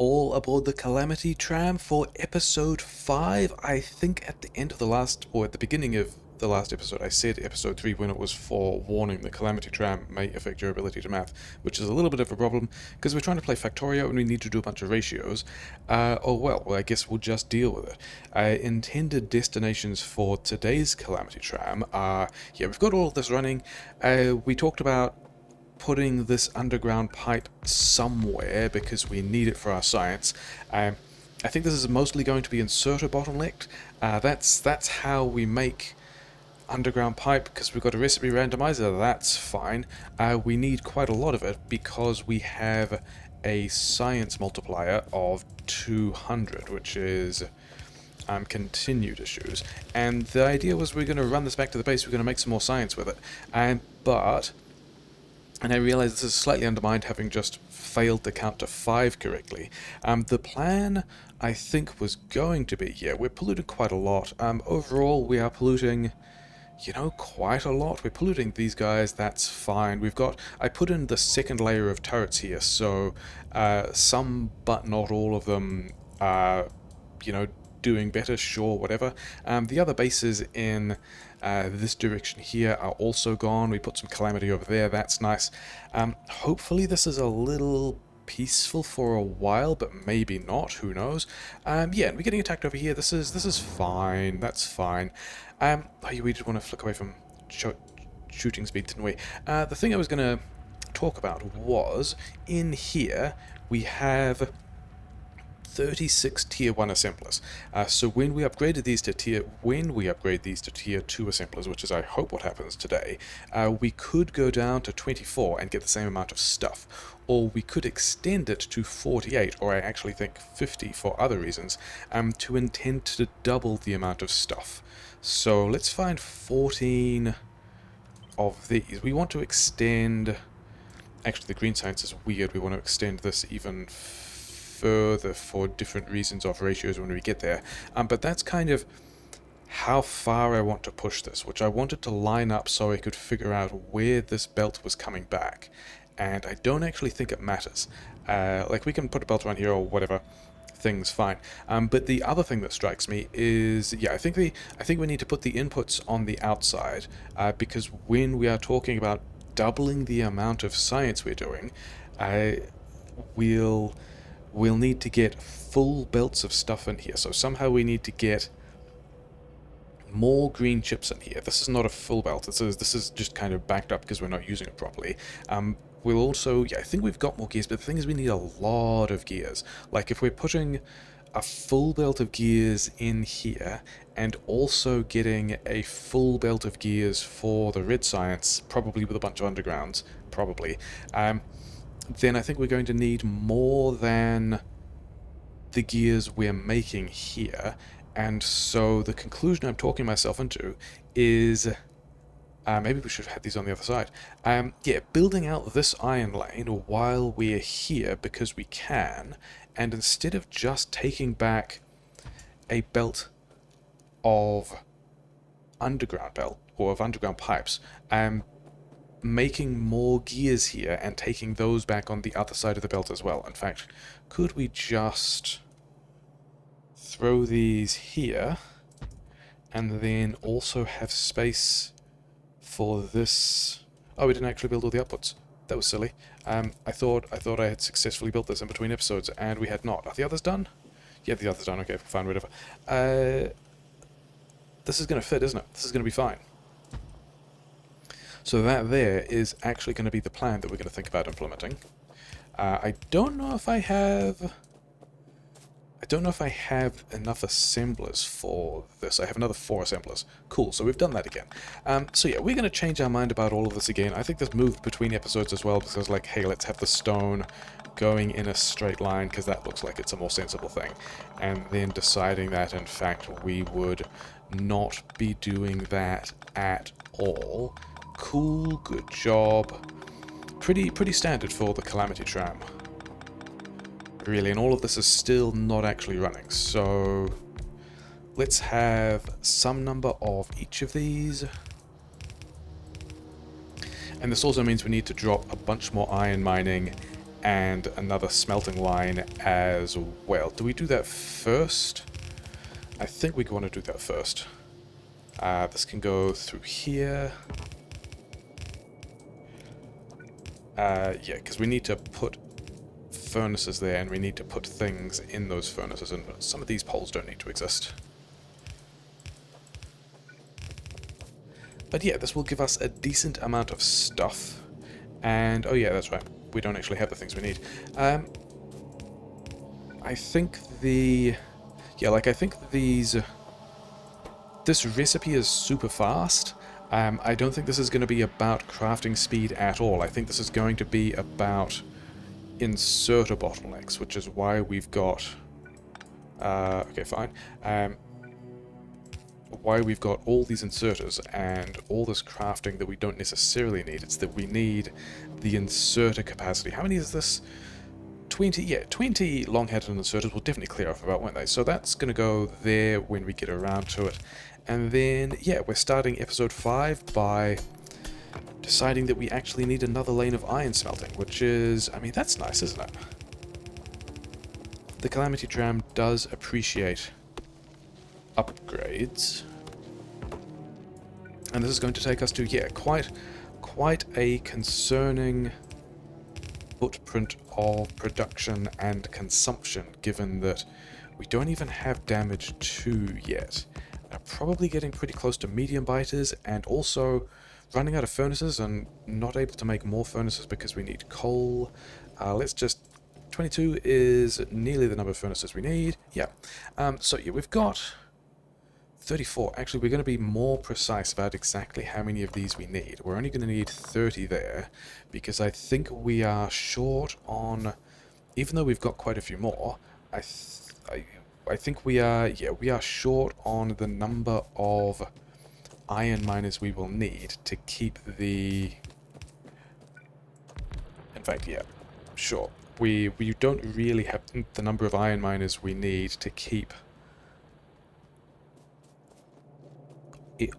all aboard the Calamity Tram for episode 5. I think at the end of the last, or at the beginning of the last episode, I said episode 3 when it was forewarning the Calamity Tram may affect your ability to math, which is a little bit of a problem because we're trying to play Factorio and we need to do a bunch of ratios. Oh well, I guess we'll just deal with it. Intended destinations for today's Calamity Tram are, yeah, we've got all of this running. We talked about putting this underground pipe somewhere because we need it for our science. I think this is mostly going to be inserter bottlenecked. That's how we make underground pipe, because we've got a recipe randomizer. That's fine. We need quite a lot of it because we have a science multiplier of 200, which is continued issues. And the idea was we're going to run this back to the base, we're going to make some more science with it. And I realize this is slightly undermined having just failed to count to 5 correctly. The plan, I think, was going to be, yeah, we're polluting quite a lot. Overall, we are polluting, quite a lot. We're polluting these guys, that's fine. I put in the second layer of turrets here, so some, but not all of them, are, doing better, sure, whatever. The other bases in this direction here are also gone. We put some calamity over there, that's nice. Hopefully this is a little peaceful for a while, but maybe not, who knows. Yeah, and we're getting attacked over here. This is fine, that's fine. Oh, yeah, we did want to flick away from shooting speed, didn't we? The thing I was going to talk about was, in here, we have 36 tier 1 assemblers. So when we upgrade these to tier 2 assemblers, which is I hope what happens today, we could go down to 24 and get the same amount of stuff, or we could extend it to 48, or I actually think 50 for other reasons, to intend to double the amount of stuff. So let's find 14 of these. We want to extend, actually the green science is weird, we want to extend this even further for different reasons of ratios when we get there, but that's kind of how far I want to push this, which I wanted to line up so I could figure out where this belt was coming back, and I don't actually think it matters. Like, we can put a belt around here or whatever, thing's fine. But the other thing that strikes me is, yeah, I think we need to put the inputs on the outside, because when we are talking about doubling the amount of science we're doing, we'll need to get full belts of stuff in here. So somehow we need to get more green chips in here. This is not a full belt. This is just kind of backed up because we're not using it properly. We'll also, yeah, I think we've got more gears, but the thing is we need a lot of gears. Like, if we're putting a full belt of gears in here and also getting a full belt of gears for the red science, probably with a bunch of undergrounds, probably, then I think we're going to need more than the gears we're making here. And so the conclusion I'm talking myself into is, maybe we should have had these on the other side. Yeah, building out this iron lane while we're here because we can, and instead of just taking back a belt of underground pipes, making more gears here and taking those back on the other side of the belt as well. In fact, could we just throw these here and then also have space for this? Oh, we didn't actually build all the outputs. That was silly. I thought I had successfully built this in between episodes, and we had not. Are the others done? Yeah, the others done. Okay, fine, whatever. This is going to fit, isn't it? This is going to be fine. So that there is actually going to be the plan that we're going to think about implementing. I don't know if I have enough assemblers for this. I have another 4 assemblers. Cool, so we've done that again. So yeah, we're going to change our mind about all of this again. I think this moved between episodes as well, because like, hey, let's have the stone going in a straight line, because that looks like it's a more sensible thing. And then deciding that, in fact, we would not be doing that at all. Cool, good job. Pretty standard for the Calamity Tram, really, and all of this is still not actually running, so let's have some number of each of these. And this also means we need to drop a bunch more iron mining and another smelting line as well. Do we do that first? I think we want to do that first. This can go through here. Yeah, because we need to put furnaces there, and we need to put things in those furnaces, and some of these poles don't need to exist. But yeah, this will give us a decent amount of stuff. And, oh yeah, that's right. We don't actually have the things we need. I think the... Yeah, like, I think these... This recipe is super fast. I don't think this is going to be about crafting speed at all. I think this is going to be about inserter bottlenecks, which is why we've got... okay, fine. Why we've got all these inserters and all this crafting that we don't necessarily need. It's that we need the inserter capacity. How many is this? 20, yeah, 20 long-headed inserters will definitely clear off about, won't they? So that's going to go there when we get around to it. And then, yeah, we're starting episode 5 by deciding that we actually need another lane of iron smelting, which is, I mean, that's nice, isn't it? The Calamity Tram does appreciate upgrades. And this is going to take us to, yeah, quite a concerning footprint of production and consumption, given that we don't even have damage 2 yet. We're probably getting pretty close to medium biters, and also running out of furnaces and not able to make more furnaces because we need coal. Let's just... 22 is nearly the number of furnaces we need. Yeah. So yeah, we've got 34. Actually, we're going to be more precise about exactly how many of these we need. We're only going to need 30 there, because I think we are short on... Even though we've got quite a few more, I think we are... Yeah, we are short on the number of iron miners we will need to keep the... In fact, yeah, sure. We don't really have the number of iron miners we need to keep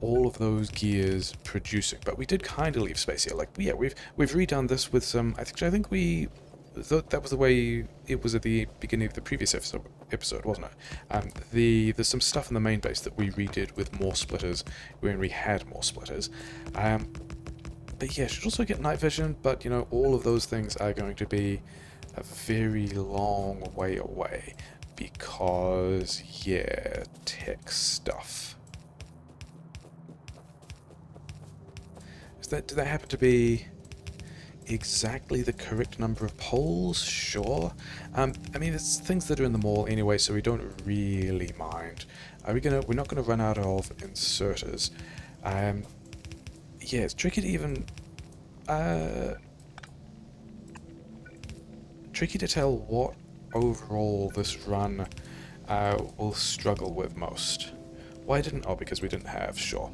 all of those gears producing, but we did kind of leave space here. Like, yeah, we've redone this with some... I think we thought that was the way it was at the beginning of the previous episode, wasn't it? There's some stuff in the main base that we redid with more splitters when we had more splitters. But yeah, should also get night vision, but you know, all of those things are going to be a very long way away because, yeah, tech stuff. Do they happen to be exactly the correct number of poles? Sure. I mean, it's things that are in the mall anyway, so we don't really mind. We're not gonna run out of inserters. Yeah, it's tricky to even tricky to tell what overall this run will struggle with most. Why didn't... Oh, because we didn't have... Sure.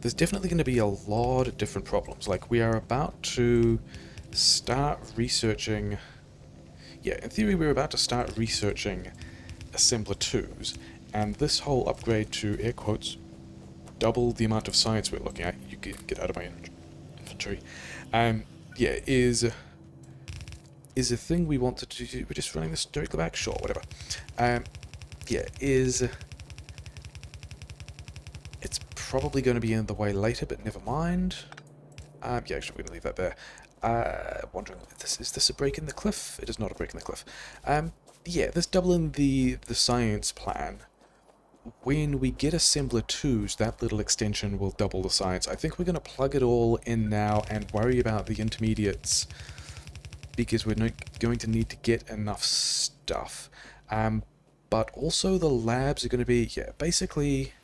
There's definitely going to be a lot of different problems. Like, we are about to start researching... Yeah, in theory we're about to start researching assembler 2s, and this whole upgrade to, air quotes, double the amount of science we're looking at... You get out of my inventory. Yeah, is a thing we want to do. We're just running this directly back? Sure, whatever. Yeah, is... It's probably going to be in the way later, but never mind. Yeah, actually, we're going to leave that there. Wondering, is this a break in the cliff? It is not a break in the cliff. Yeah, this doubling the science plan. When we get assembler 2s, that little extension will double the science. I think we're going to plug it all in now and worry about the intermediates, because we're not going to need to get enough stuff. But also the labs are going to be, yeah, basically...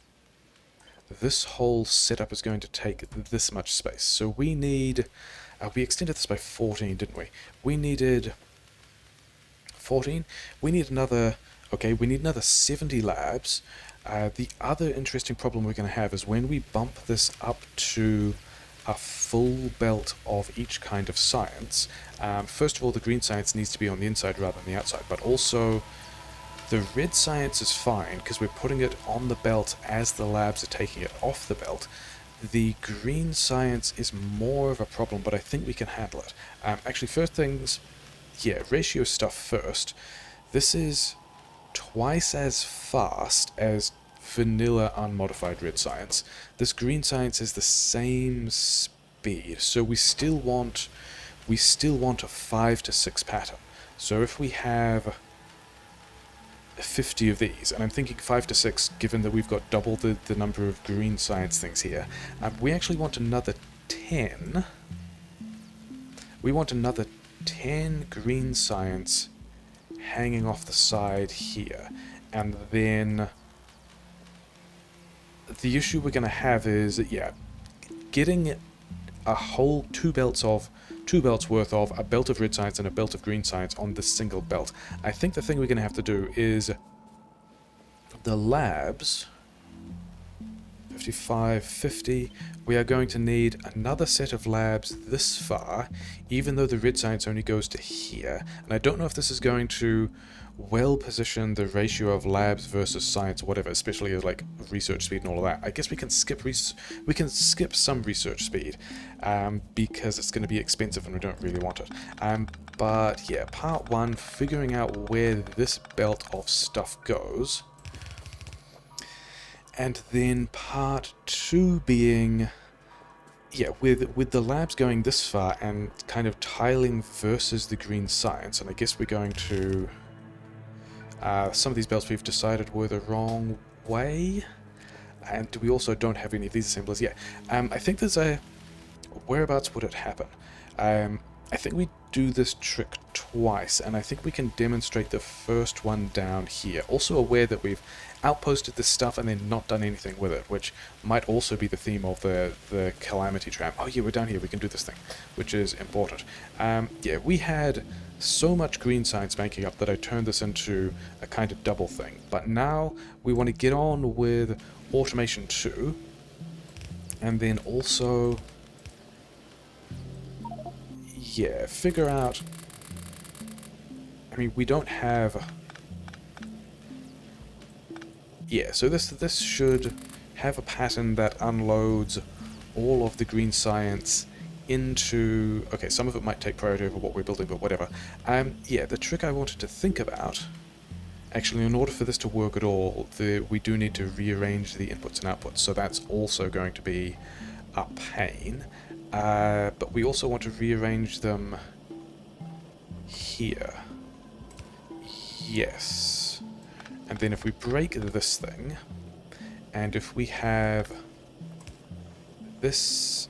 This whole setup is going to take this much space. So we need... we extended this by 14, didn't we? We needed... 14? We need another... Okay, we need another 70 labs. The other interesting problem we're going to have is when we bump this up to a full belt of each kind of science. First of all, the green science needs to be on the inside rather than the outside, but also... The red science is fine, because we're putting it on the belt as the labs are taking it off the belt. The green science is more of a problem, but I think we can handle it. Actually, first things, yeah, ratio stuff first. This is twice as fast as vanilla unmodified red science. This green science is the same speed, so we still want a 5 to 6 pattern. So if we have 50 of these, and I'm thinking 5 to 6 given that we've got double the number of green science things here, we actually want another 10. We want another 10 green science hanging off the side here, and then the issue we're going to have is, yeah, getting a whole two belts worth of a belt of red science and a belt of green science on this single belt. I think the thing we're going to have to do is the labs, 55, 50, we are going to need another set of labs this far, even though the red science only goes to here. And I don't know if this is going to well position the ratio of labs versus science, whatever, especially as like research speed and all of that. I guess we can skip some research speed because it's going to be expensive and we don't really want it. But yeah, part one, figuring out where this belt of stuff goes. And then part two being, yeah, with the labs going this far and kind of tiling versus the green science, and I guess we're going to, some of these belts we've decided were the wrong way, and we also don't have any of these assemblers yet. I think there's a, whereabouts would it happen? I think we do this trick twice, and I think we can demonstrate the first one down here. Also aware that we've outposted this stuff and then not done anything with it, which might also be the theme of the Calamity Tramp. Oh yeah, we're down here, we can do this thing, which is important. Yeah, we had so much green science banking up that I turned this into a kind of double thing. But now we want to get on with Automation 2, and then also, yeah, figure out, I mean, we don't have, yeah, so this should have a pattern that unloads all of the green science into, okay, some of it might take priority over what we're building, but whatever. Yeah, the trick I wanted to think about, actually, in order for this to work at all, we do need to rearrange the inputs and outputs, so that's also going to be a pain. But we also want to rearrange them here. Yes. And then if we break this thing, and if we have this,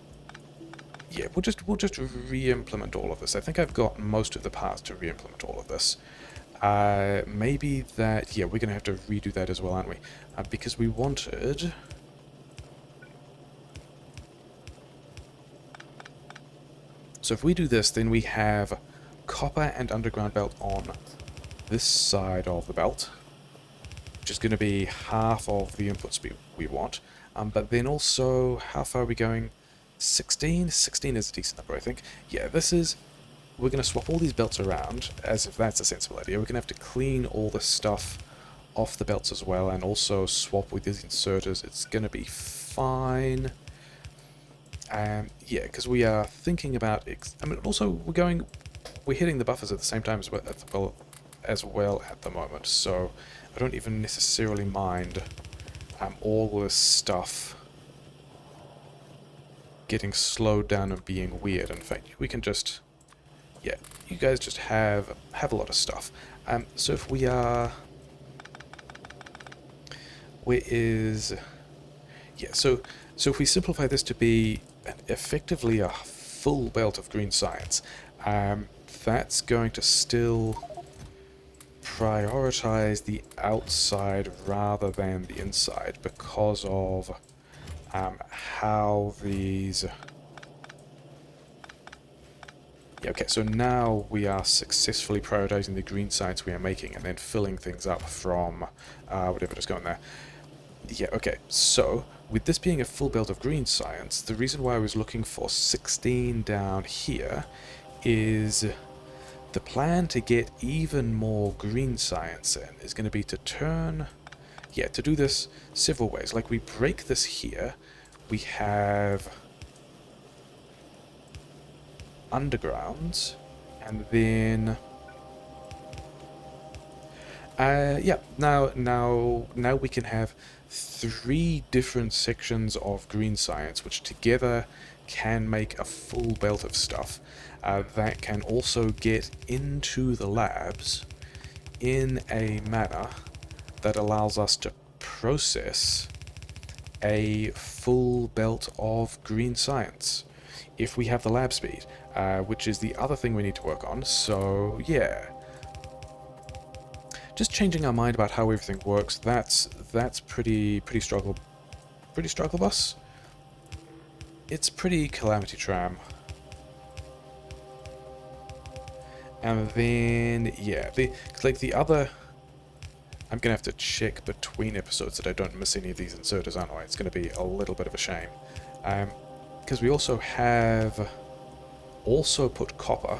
yeah, we'll just re-implement all of this. I think I've got most of the paths to re-implement all of this. Maybe that, yeah, we're going to have to redo that as well, aren't we? Because we wanted, so if we do this, then we have copper and underground belt on this side of the belt, which is going to be half of the input speed we want. But then also, how far are we going? 16? 16 is a decent number, I think. Yeah, this is, we're going to swap all these belts around, as if that's a sensible idea. We're going to have to clean all this stuff off the belts as well, and also swap with these inserters. It's going to be fine. Yeah, because we are thinking about, I mean, also we're hitting the buffers at the same time as well at the moment, so I don't even necessarily mind all this stuff getting slowed down and being weird. In fact, we can just, yeah, you guys just have a lot of stuff. So if we are, where is, yeah, so if we simplify this to be effectively a full belt of green science, that's going to still prioritize the outside rather than the inside because of how these, yeah, okay, so now we are successfully prioritizing the green science we are making and then filling things up from whatever is going there. Yeah, okay, so with this being a full belt of green science, the reason why I was looking for 16 down here is the plan to get even more green science in is going to be to turn, yeah, to do this several ways. Like we break this here, we have undergrounds, and then yeah, now we can have 3 different sections of green science, which together can make a full belt of stuff that can also get into the labs in a manner that allows us to process a full belt of green science if we have the lab speed, which is the other thing we need to work on. So yeah, just changing our mind about how everything works. That's pretty struggle bus. It's pretty calamity tram. And then yeah, the other. I'm gonna have to check between episodes that I don't miss any of these inserters, aren't I? It's gonna be a little bit of a shame, because we also have put copper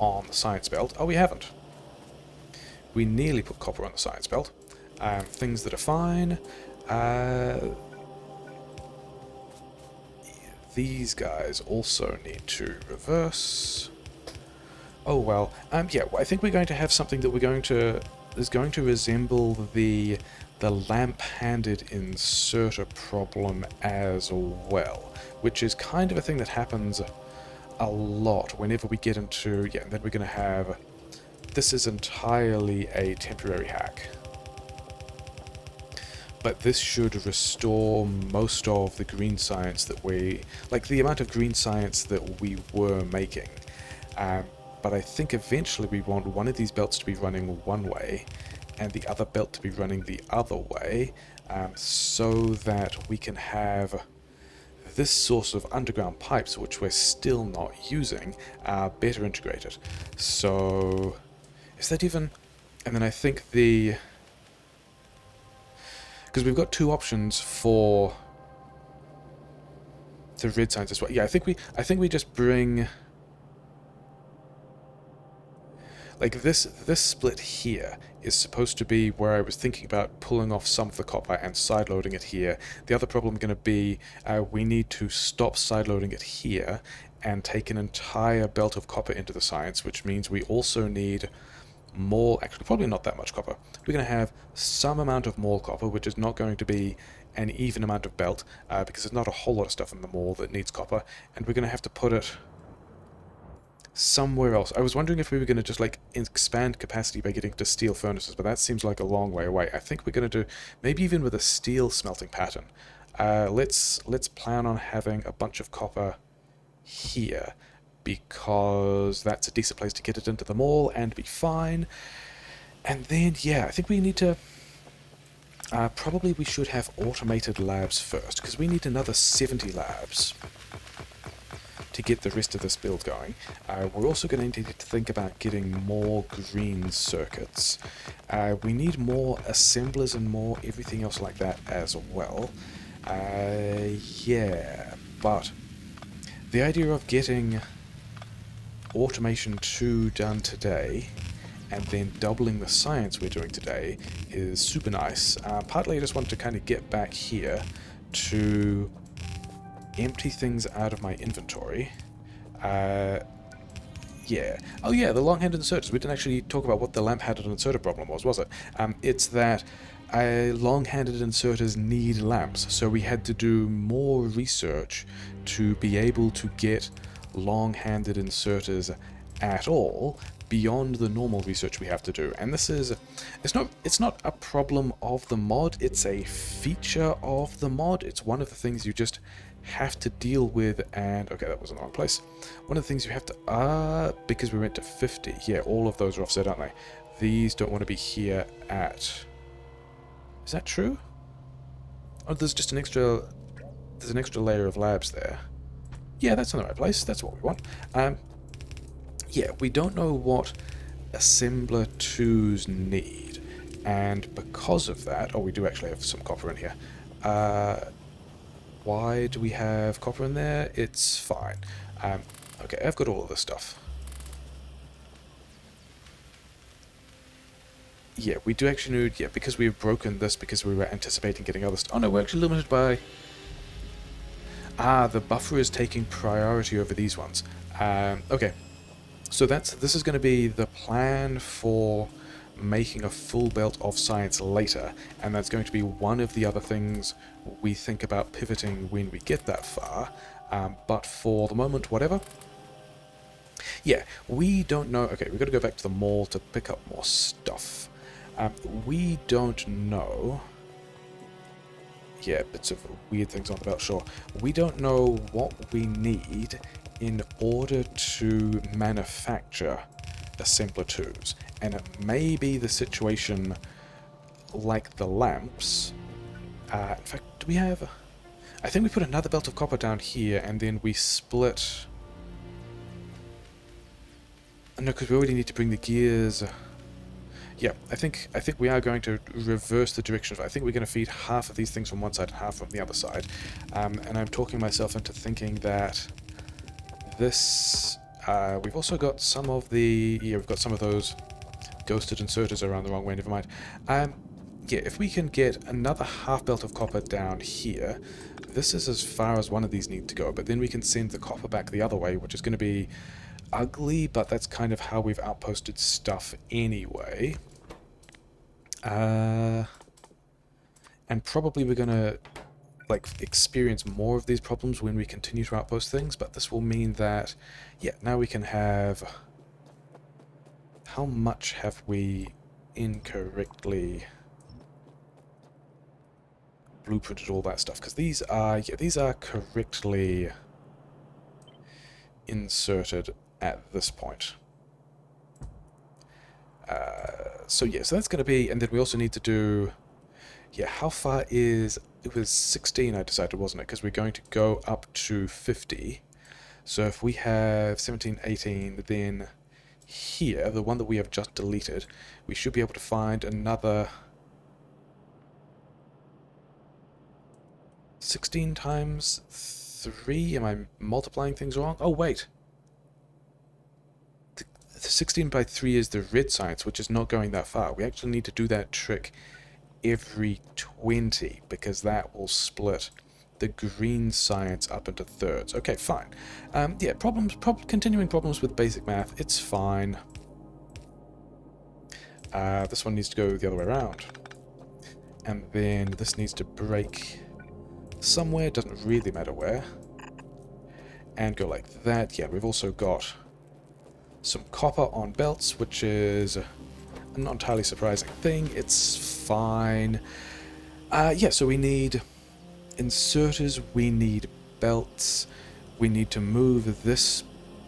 on the science belt. Oh, we haven't. We nearly put copper on the science belt. Things that are fine. These guys also need to reverse. Oh well. Yeah. I think we're going to have something that is going to resemble the lamp-handed inserter problem as well, which is kind of a thing that happens a lot whenever we get into yeah. And then we're going to have. This is entirely a temporary hack, but this should restore most of the green science that the amount of green science that we were making. But I think eventually we want one of these belts to be running one way and the other belt to be running the other way, so that we can have this source of underground pipes, which we're still not using, better integrated. So is that even... And then I think because we've got 2 options for the red science as well. Yeah, I think we just bring... Like this split here is supposed to be where I was thinking about pulling off some of the copper and sideloading it here. The other problem going to be we need to stop sideloading it here and take an entire belt of copper into the science, which means we also need more, actually probably not that much copper. We're going to have some amount of more copper, which is not going to be an even amount of belt, because there's not a whole lot of stuff in the mall that needs copper, and we're going to have to put it somewhere else. I was wondering if we were going to just like expand capacity by getting to steel furnaces, but that seems like a long way away. I think we're going to do maybe even with a steel smelting pattern. Let's plan on having a bunch of copper here, because that's a decent place to get it into the mall and be fine. And then yeah, I think we need to probably we should have automated labs first, because we need another 70 labs to get the rest of this build going. We're also going to need to think about getting more green circuits. We need more assemblers and more everything else like that as well. Yeah, but the idea of getting automation 2 done today and then doubling the science we're doing today is super nice. Partly I just want to kind of get back here to empty things out of my inventory. Yeah. Oh yeah, the long-handed inserters. We didn't actually talk about what the lamp-handed inserter problem was it? It's that long-handed inserters need lamps, so we had to do more research to be able to get long-handed inserters at all beyond the normal research we have to do. And this is it's not a problem of the mod, it's a feature of the mod. It's one of the things you just have to deal with. And okay, that was in the wrong place. One of the things you have to because we went to 50. Yeah, all of those are offset, aren't they? These don't want to be here at... Is that true? Oh, there's just an extra layer of labs there. Yeah, that's in the right place. That's what we want. Yeah, we don't know what assembler 2s need, and because of that... Oh, we do actually have some copper in here. Why do we have copper in there? It's fine. Okay, I've got all of this stuff. Yeah, we do actually need... Yeah, because we've broken this, because we were anticipating getting other stuff. Oh no, we're actually limited by... Ah, the buffer is taking priority over these ones. Okay, so this is going to be the plan for making a full belt of science later, and that's going to be one of the other things we think about pivoting when we get that far. But for the moment, whatever. Yeah, we don't know. Okay, we've got to go back to the mall to pick up more stuff. We don't know. Yeah, bits of weird things on the belt, sure. We don't know what we need in order to manufacture assembler 2s. And it may be the situation like the lamps. In fact, do we have... I think we put another belt of copper down here, and then we split... No, because we already need to bring the gears... Yeah, I think we are going to reverse the direction. I think we're going to feed half of these things from one side and half from the other side. And I'm talking myself into thinking that this... we've also got some of the... Yeah, we've got some of those ghosted inserters around the wrong way, never mind. Yeah, if we can get another half belt of copper down here, this is as far as one of these need to go, but then we can send the copper back the other way, which is going to be ugly, but that's kind of how we've outposted stuff anyway. And probably we're going to experience more of these problems when we continue to outpost things, but this will mean that, yeah, now we can have... How much have we incorrectly blueprinted all that stuff? Because these are correctly inserted at this point. So yeah, so that's going to be, and then we also need to do, yeah, how far is, it was 16 I decided, wasn't it? Because we're going to go up to 50. So if we have 17, 18, then here, the one that we have just deleted, we should be able to find another 16 times 3. Am I multiplying things wrong? Oh, wait. The 16 by 3 is the red science, which is not going that far. We actually need to do that trick every 20, because that will split the green science up into thirds. Okay, fine. Yeah, continuing problems with basic math, it's fine. This one needs to go the other way around. And then this needs to break somewhere, doesn't really matter where. And go like that. Yeah, we've also got some copper on belts, which is a not entirely surprising thing. It's fine. Yeah, so we need inserters, we need belts, we need to move this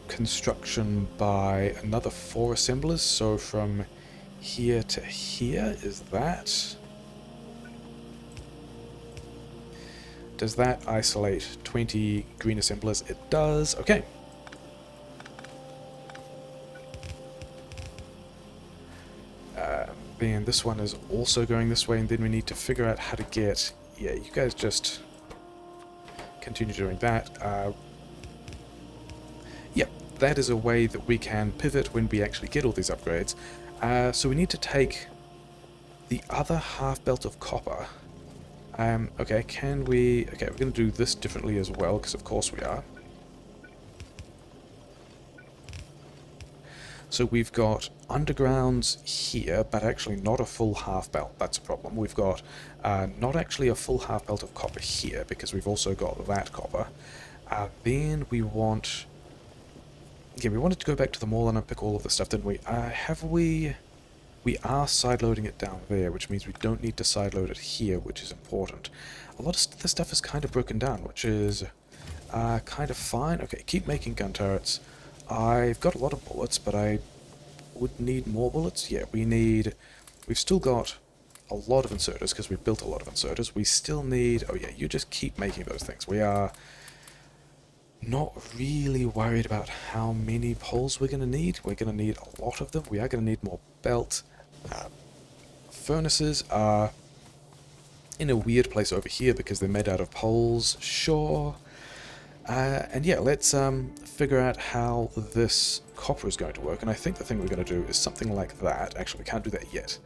construction by another 4 assemblers, so from here to here, is that... Does that isolate 20 green assemblers? It does. Okay. Then this one is also going this way, and then we need to figure out how to get... Yeah, you guys just continue doing that. Yeah, that is a way that we can pivot when we actually get all these upgrades. So we need to take the other half belt of copper. Okay, can we... Okay, we're going to do this differently as well, because of course we are. So we've got undergrounds here, but actually not a full half belt. That's a problem. We've got not actually a full half belt of copper here, because we've also got that copper. Then we want... Yeah, we wanted to go back to the mall and unpick all of this stuff, didn't we? Have we... We are sideloading it down there, which means we don't need to sideload it here, which is important. A lot of the stuff is kind of broken down, which is kind of fine. Okay, keep making gun turrets. I've got a lot of bullets, but I would need more bullets. Yeah, we've still got a lot of inserters, because we've built a lot of inserters. We still need... Oh yeah, you just keep making those things. We are not really worried about how many poles we're going to need. We're going to need a lot of them. We are going to need more belt. Furnaces are in a weird place over here because they're made out of poles, sure. And yeah, let's figure out how this copper is going to work, and I think the thing we're going to do is something like that. Actually, we can't do that yet.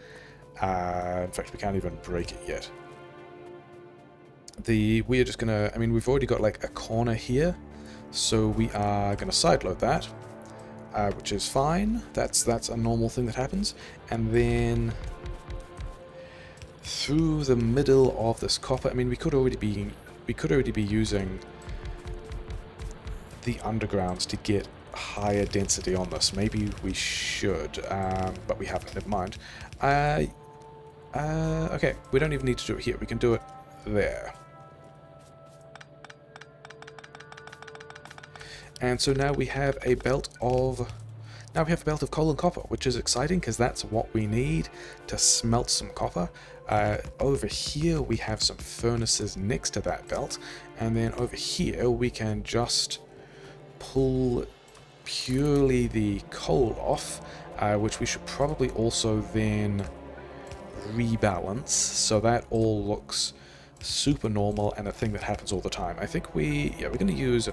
In fact, we can't even break it yet. we are just gonna, I mean, we've already got like a corner here, so we are gonna sideload that, which is fine. That's a normal thing that happens. And then through the middle of this copper, I mean, we could already be using the undergrounds to get higher density on this. Maybe we should, but we haven't. Never mind. Okay, we don't even need to do it here. We can do it there. And so now we have a belt of coal and copper, which is exciting because that's what we need to smelt some copper. Over here we have some furnaces next to that belt, and then over here we can just pull purely the coal off, which we should probably also then rebalance, so that all looks super normal and a thing that happens all the time. I think we're going to use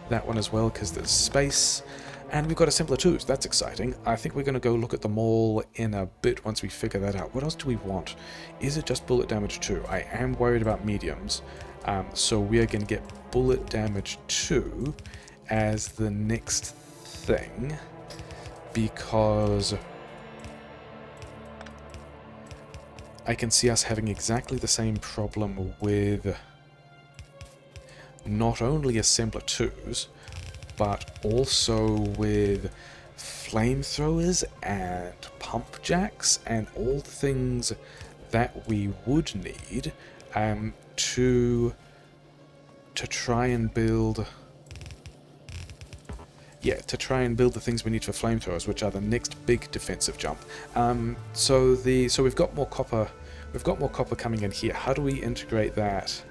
that one as well because there's space, and we've got assembler 2s. That's exciting. I think we're going to go look at them all in a bit once we figure that out. What else do we want? Is it just bullet damage 2? I am worried about mediums, so we are going to get bullet damage 2 as the next thing, because I can see us having exactly the same problem with not only assembler 2s, but also with flamethrowers and pump jacks and all the things that we would need to try and build. Yeah, to try and build the things we need for flamethrowers, which are the next big defensive jump. So we've got more copper. We've got more copper coming in here. How do we integrate that?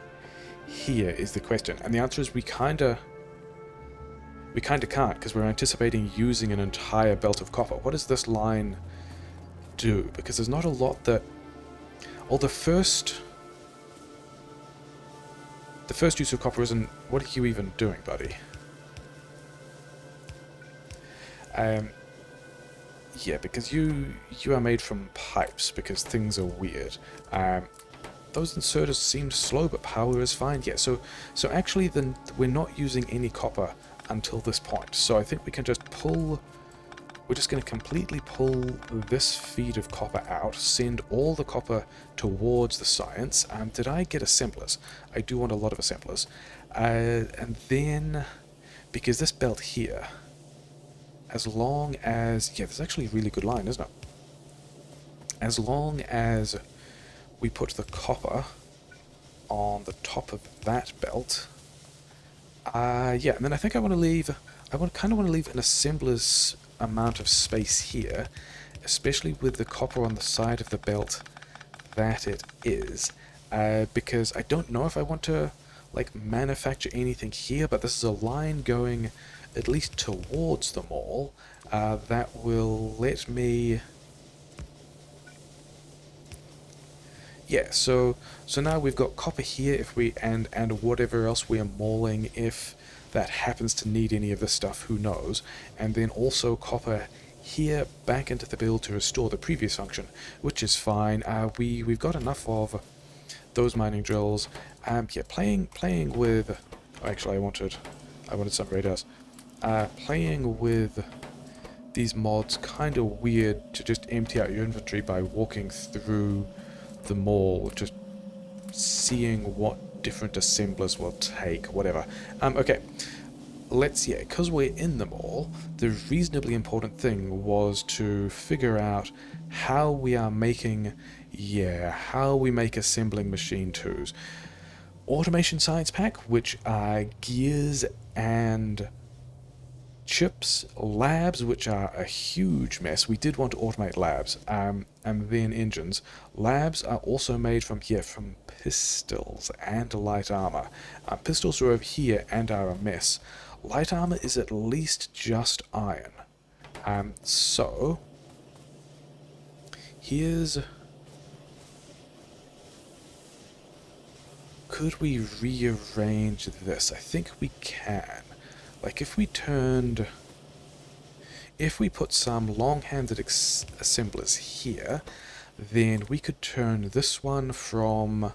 Here is the question, and the answer is we kinda can't, because we're anticipating using an entire belt of copper. What does this line do? Because there's not a lot that. Well, the first use of copper isn't. What are you even doing, buddy? Yeah, because you are made from pipes, because things are weird. Those inserters seem slow, but power is fine. Yeah, so actually then we're not using any copper until this point. So I think we can just pull. We're just going to completely pull this feed of copper out, send all the copper towards the science. Did I get assemblers? I do want a lot of assemblers. And then, because this belt here, as long as... Yeah, there's actually a really good line, isn't it? As long as we put the copper on the top of that belt... yeah, and then I think I want to leave... kind of want to leave an assembler's amount of space here, especially with the copper on the side of the belt that it is, because I don't know if I want to like manufacture anything here, but this is a line going at least towards them all that will let me... Yeah, so now we've got copper here if we and whatever else we are mauling if that happens to need any of this stuff, who knows, and then also copper here back into the build to restore the previous function, which is fine. We've got enough of those mining drills. Yeah, playing with... Oh, actually, I wanted some radars. Playing with these mods, kind of weird to just empty out your inventory by walking through the mall, just seeing what different assemblers will take, whatever. Okay, because we're in the mall, the reasonably important thing was to figure out how we are making, how we make assembling machine 2s. Automation Science Pack, which are gears and chips, labs, which are a huge mess. We did want to automate labs, and then engines. Labs are also made from pistols and light armor. Pistols are over here and are a mess. Light armor is at least just iron. So here's... Could we rearrange this? I think we can. Like if we put some long-handed assemblers here, then we could turn this one from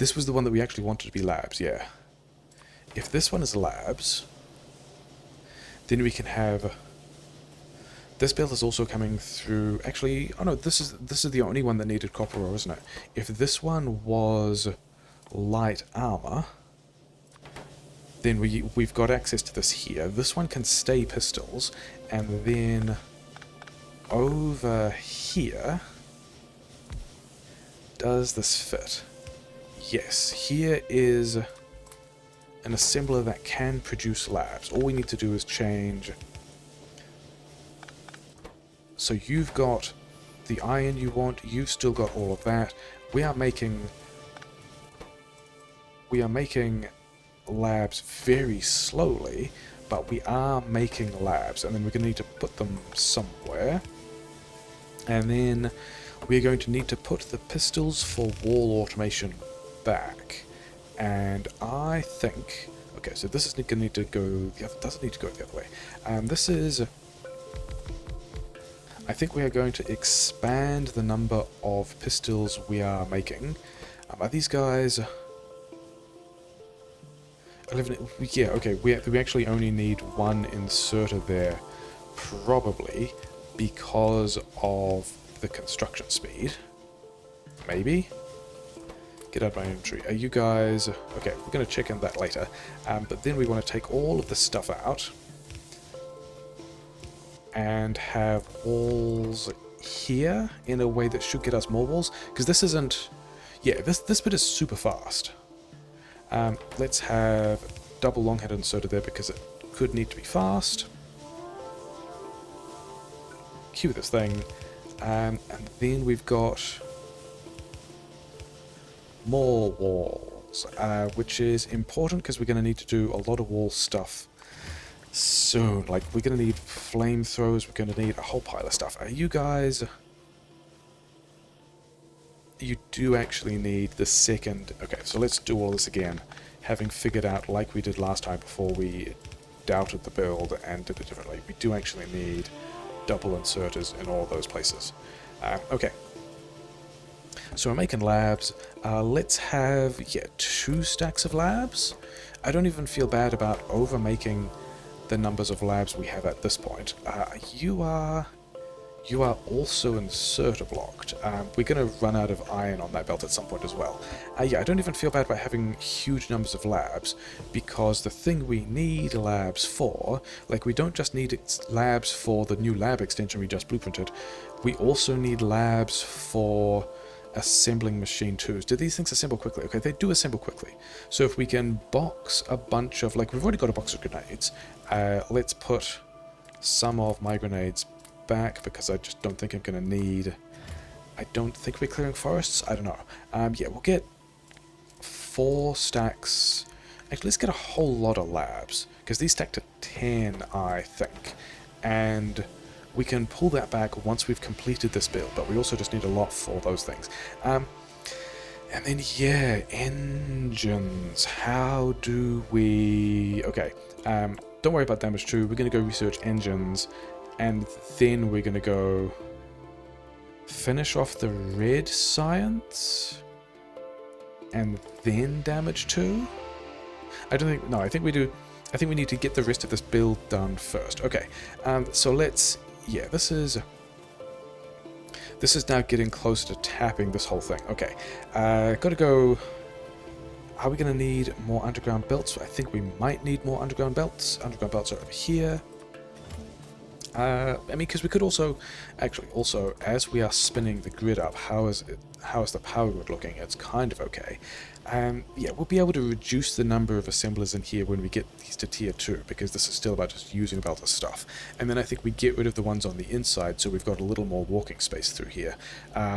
This was the one that we actually wanted to be labs, yeah. If this one is labs, then we can have... This build is also coming through... Actually, oh no, this is the only one that needed copper ore, isn't it? If this one was light armor, then we've got access to this here. This one can stay pistols, and then over here... Does this fit? Yes, here is an assembler that can produce labs. All we need to do is change. So you've got the iron you want, you've still got all of that. We are making labs very slowly, but we are making labs, and then we're going to need to put them somewhere. And then we're going to need to put the pistols for wall automation back. And I think... Okay, so this is going to need to go... It doesn't need to go the other way. This is... I think we are going to expand the number of pistols we are making. Are these guys... 11... Yeah, okay, we actually only need one inserter there, probably, because of the construction speed. Maybe? Get out of my inventory. Are you guys... Okay, we're going to check in that later. But then we want to take all of this stuff out and have walls here in a way that should get us more walls. Because this isn't... Yeah, this bit is super fast. Let's have double long head inserter there because it could need to be fast. Cue this thing. And then we've got more walls, which is important because we're going to need to do a lot of wall stuff soon. Like, we're going to need flamethrowers, we're going to need a whole pile of stuff. Are you guys... You do actually need the second... Okay, so let's do all this again, having figured out, like we did last time before we doubted the build and did it differently. We do actually need double inserters in all those places. Okay. So we're making labs. Let's have, 2 stacks of labs. I don't even feel bad about over-making the numbers of labs we have at this point. You are also inserter blocked. We're going to run out of iron on that belt at some point as well. Yeah, I don't even feel bad about having huge numbers of labs, because the thing we need labs for, like, we don't just need labs for the new lab extension we just blueprinted, we also need labs for assembling machine 2s. Do these things assemble quickly? Okay, they do assemble quickly. So if we can box a bunch of, like, we've already got a box of grenades. Let's put some of my grenades back, because I just don't think I'm going to need... I don't think we're clearing forests? I don't know. Yeah, we'll get 4 stacks... Actually, let's get a whole lot of labs, because these stack to 10, I think. And we can pull that back once we've completed this build, but we also just need a lot for those things. And then, yeah, engines. How do we... Okay, don't worry about damage 2. We're going to go research engines, and then we're going to go finish off the red science, and then damage 2? I don't think... No, I think we do... I think we need to get the rest of this build done first. Okay, so let's... Yeah, this is now getting closer to tapping this whole thing. Okay, gotta go... Are we going to need more underground belts? I think we might need more underground belts. Underground belts are over here. I mean, because we could also... Actually, also, as we are spinning the grid up, how is the power grid looking? It's kind of okay. Yeah, we'll be able to reduce the number of assemblers in here when we get these to tier 2, because this is still about just using about the stuff. And then I think we get rid of the ones on the inside, so we've got a little more walking space through here.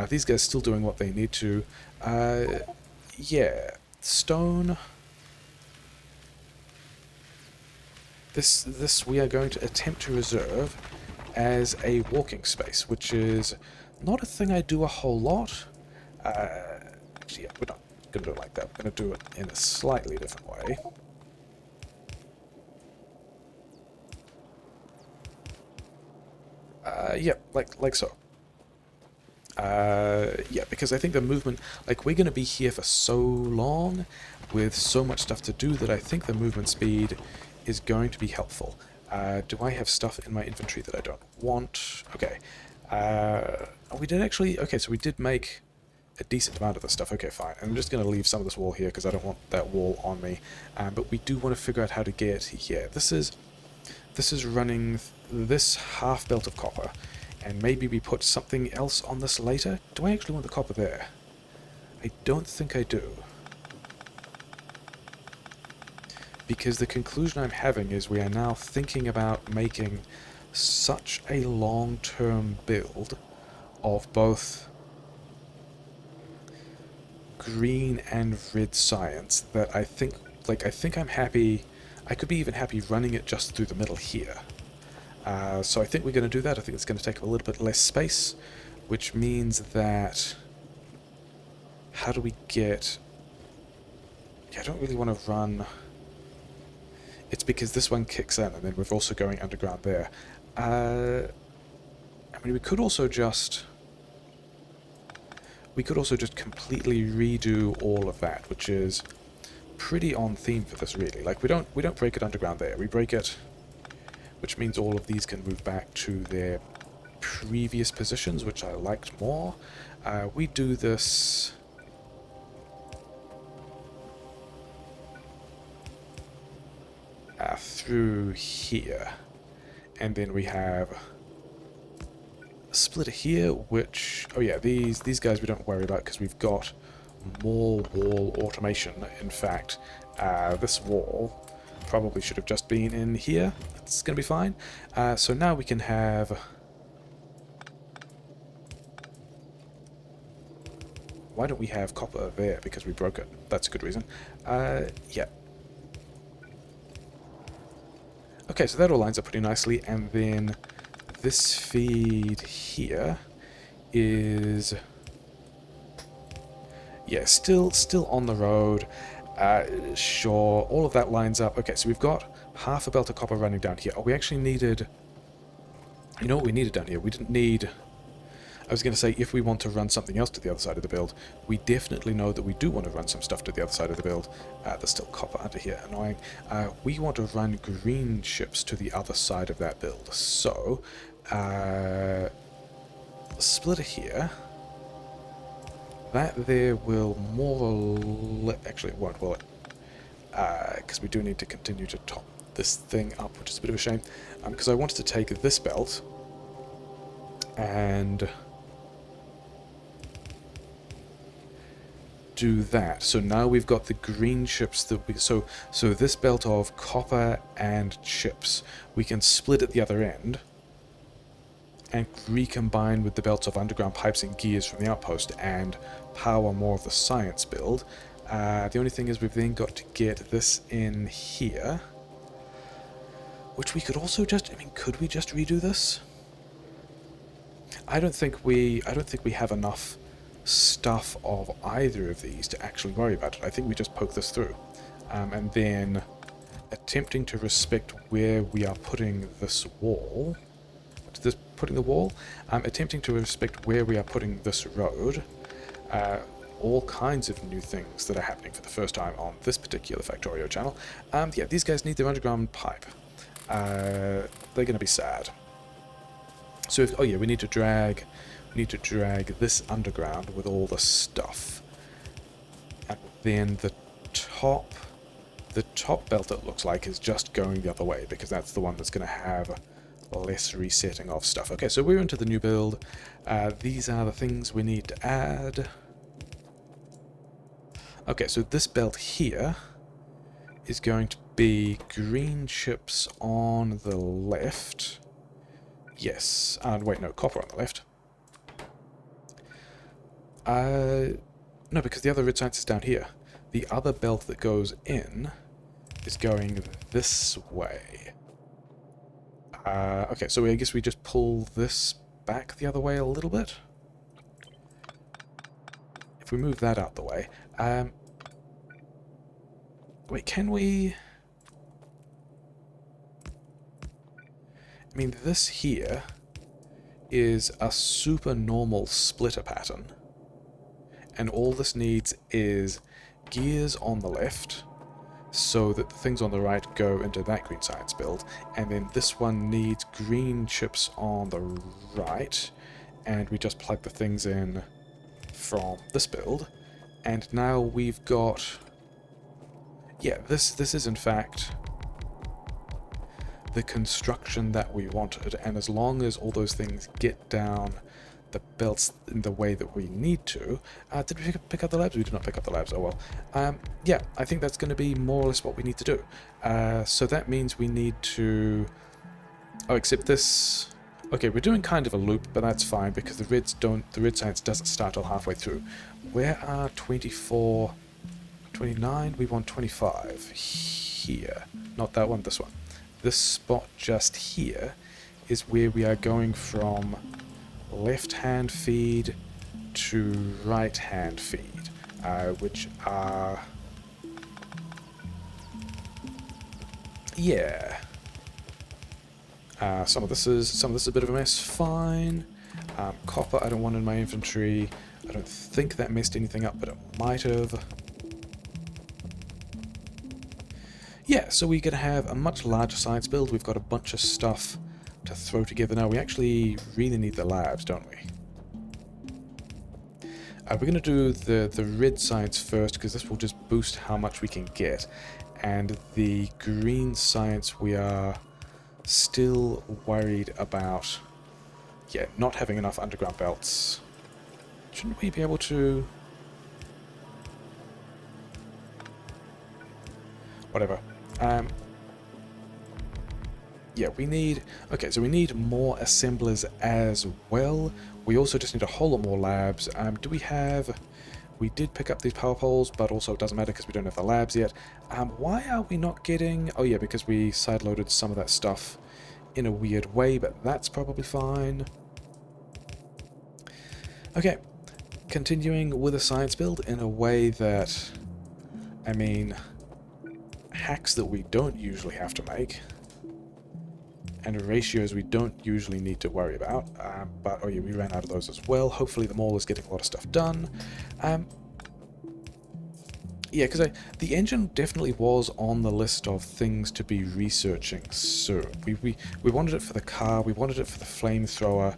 These guys still doing what they need to. Yeah, stone... This we are going to attempt to reserve as a walking space, which is not a thing I do a whole lot. Actually, yeah, we're not going to do it like that. We're going to do it in a slightly different way. Yeah, like so. Yeah, because I think the movement, like, we're going to be here for so long with so much stuff to do that I think the movement speed is going to be helpful. Do I have stuff in my inventory that I don't want? Okay. We did actually... Okay, so we did make a decent amount of this stuff. Okay, fine. I'm just going to leave some of this wall here because I don't want that wall on me. But we do want to figure out how to get here. This is running this half belt of copper. And maybe we put something else on this later? Do I actually want the copper there? I don't think I do. Because the conclusion I'm having is we are now thinking about making such a long-term build of both green and red science that I think, like, I think I'm happy, I could be even happy running it just through the middle here. So I think we're going to do that. I think it's going to take a little bit less space, which means that... How do we get... Yeah, I don't really want to run... It's because this one kicks in, and then we're also going underground there. I mean, we could also just completely redo all of that, which is pretty on theme for this, really. Like, we don't break it underground there. We break it, which means all of these can move back to their previous positions, which I liked more. We do this... through here, and then we have a splitter here, which, oh yeah, these guys we don't worry about because we've got more wall automation. In fact, this wall probably should have just been in here. It's gonna be fine. So now we can have... Why don't we have copper there? Because we broke it. That's a good reason. Yeah. Okay, so that all lines up pretty nicely, and then this feed here is... Yeah, still on the road. Sure, all of that lines up. Okay, so we've got half a belt of copper running down here. Oh, we actually needed... You know what we needed down here? We didn't need... I was going to say, if we want to run something else to the other side of the build, we definitely know that we do want to run some stuff to the other side of the build. There's still copper under here, annoying. We want to run green ships to the other side of that build. So, splitter here. That there will more or less... Actually, it won't, will it? Because we do need to continue to top this thing up, which is a bit of a shame. Because I wanted to take this belt and... do that. So now we've got the green chips that we... So this belt of copper and chips, we can split at the other end and recombine with the belts of underground pipes and gears from the outpost and power more of the science build. The only thing is we've then got to get this in here, which we could also just... I mean, could we just redo this? I don't think we have enough stuff of either of these to actually worry about it. I think we just poke this through. And then attempting to respect where we are putting this wall. Putting the wall? Attempting to respect where we are putting this road. All kinds of new things that are happening for the first time on this particular Factorio channel. Yeah, these guys need their underground pipe. They're going to be sad. So if... Oh yeah, we need to drag this underground with all the stuff. And then the top belt, it looks like, is just going the other way, because that's the one that's going to have less resetting of stuff. Okay, so we're into the new build. These are the things we need to add. Okay, so this belt here is going to be green chips on the left. Yes, and wait, no, copper on the left. No, because the other red science is down here. The other belt that goes in is going this way. Okay, so I guess we just pull this back the other way a little bit. If we move that out the way. Wait, can we... I mean, this here is a super normal splitter pattern. And all this needs is gears on the left, so that the things on the right go into that green science build, and then this one needs green chips on the right, and we just plug the things in from this build, and now we've got... yeah, this is in fact the construction that we wanted, and as long as all those things get down the belts in the way that we need to... did we pick up the labs? We did not pick up the labs, oh well. Yeah, I think that's going to be more or less what we need to do. So that means we need to... oh, except this... okay, we're doing kind of a loop, but that's fine, because the red science doesn't start till halfway through. Where are 24... 29? We want 25. Here. Not that one, this one. This spot just here is where we are going from left-hand feed to right-hand feed, which are... yeah. Some of this is a bit of a mess. Fine. Copper I don't want in my inventory. I don't think that messed anything up, but it might have. Yeah, so we're going to have a much larger science build. We've got a bunch of stuff to throw together now. We actually really need the labs, don't we? We're going to do the red science first, because this will just boost how much we can get. And the green science, we are still worried about, yeah, not having enough underground belts. Shouldn't we be able to... whatever. Yeah, we need... okay, so we need more assemblers as well. We also just need a whole lot more labs. Do we have... we did pick up these power poles, but also it doesn't matter because we don't have the labs yet. Why are we not getting... oh yeah, because we sideloaded some of that stuff in a weird way, but that's probably fine. Okay, continuing with a science build in a way that... I mean... hacks that we don't usually have to make, and ratios we don't usually need to worry about, but oh yeah, we ran out of those as well. Hopefully the mall is getting a lot of stuff done. Yeah, because the engine definitely was on the list of things to be researching soon. We wanted it for the car, we wanted it for the flamethrower,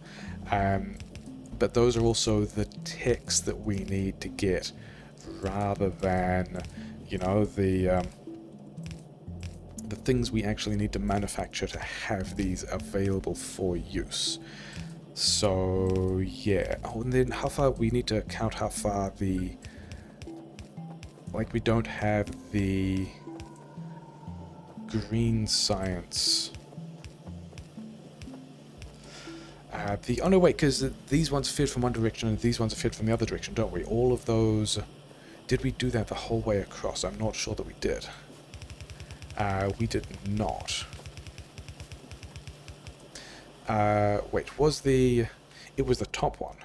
but those are also the techs that we need to get, rather than, you know, the things we actually need to manufacture to have these available for use. So, yeah. Oh, and then how far... we need to count how far the... like, we don't have the green science. Oh no, wait, because these ones fed from one direction and these ones are fed from the other direction, don't we? All of those... did we do that the whole way across? I'm not sure that we did. We did not. Wait, was the... it was the top one.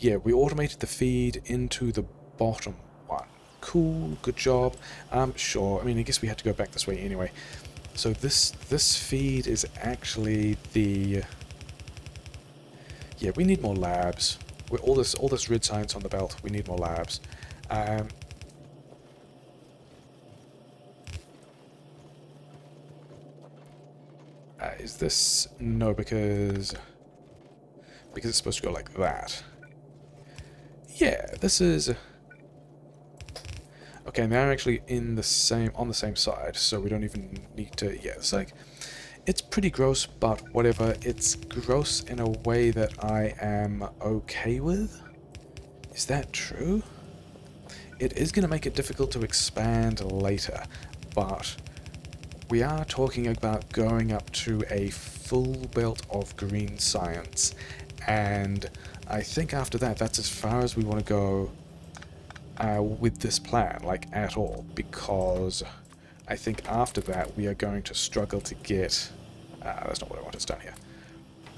Yeah, we automated the feed into the bottom one. Cool, good job. Sure, I mean, I guess we had to go back this way anyway. So this feed is actually the... yeah, we need more labs. All this red science on the belt, we need more labs. Is this... no, because it's supposed to go like that. Yeah, this is... okay, now I'm actually on the same side, so we don't even need to... yeah, it's like... it's pretty gross, but whatever. It's gross in a way that I am okay with. Is that true? It is going to make it difficult to expand later, but... we are talking about going up to a full belt of green science, and I think after that, that's as far as we want to go with this plan, like, at all, because I think after that we are going to struggle to get... that's not what I want, it's down here.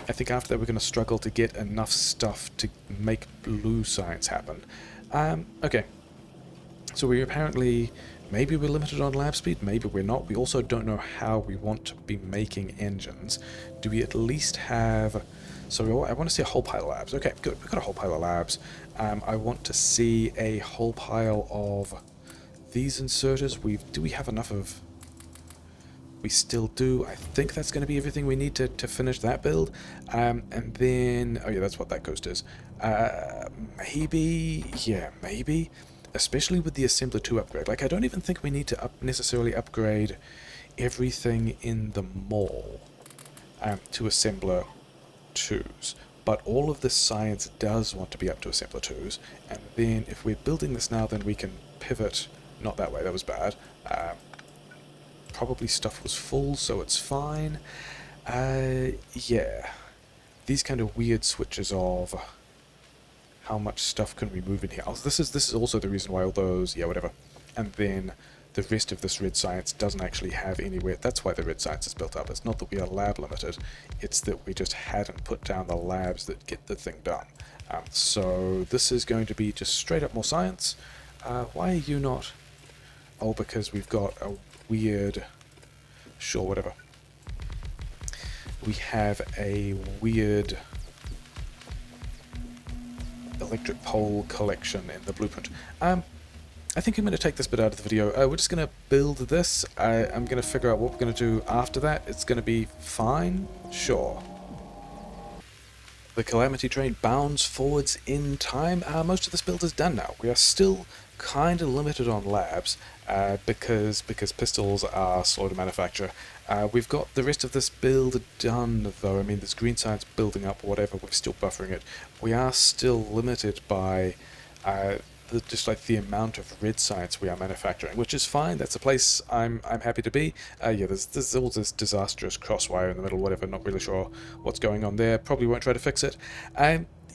I think after that we're going to struggle to get enough stuff to make blue science happen. Okay, so we apparently... maybe we're limited on lab speed, maybe we're not. We also don't know how we want to be making engines. Do we at least have So I want to see a whole pile of labs. Okay, good. We've got a whole pile of labs. I want to see a whole pile of these inserters. Do we have enough of... We still do. I think that's going to be everything we need to finish that build. And then... Oh yeah, that's what that ghost is. Maybe... Yeah, maybe. Especially with the Assembler 2 upgrade. Like, I don't even think we need to necessarily upgrade everything in the mall to Assembler 2s. But all of this science does want to be up to Assembler 2s. And then if we're building this now, then we can pivot... Not that way, that was bad. Probably stuff was full, so it's fine. Yeah. These kind of weird switches of how much stuff can we move in here. Oh, this is also the reason why all those... Yeah, whatever. And then the rest of this red science doesn't actually have anywhere... That's why the red science is built up. It's not that we are lab limited. It's that we just hadn't put down the labs that get the thing done. So this is going to be just straight up more science. Why are you not... Oh, because we've got a weird... Sure, whatever. We have a weird electric pole collection in the blueprint. I think I'm going to take this bit out of the video. We're just going to build this. I'm going to figure out what we're going to do after that. It's going to be fine. Sure. The Calamity Train bounds forwards in time. Most of this build is done now. We are still kind of limited on labs because pistols are slow to manufacture. We've got the rest of this build done, though. I mean, there's green science building up, whatever. We're still buffering it. We are still limited by just like the amount of red science we are manufacturing, which is fine. That's a place I'm happy to be. Yeah, there's all this disastrous crosswire in the middle, whatever. Not really sure what's going on there. Probably won't try to fix it.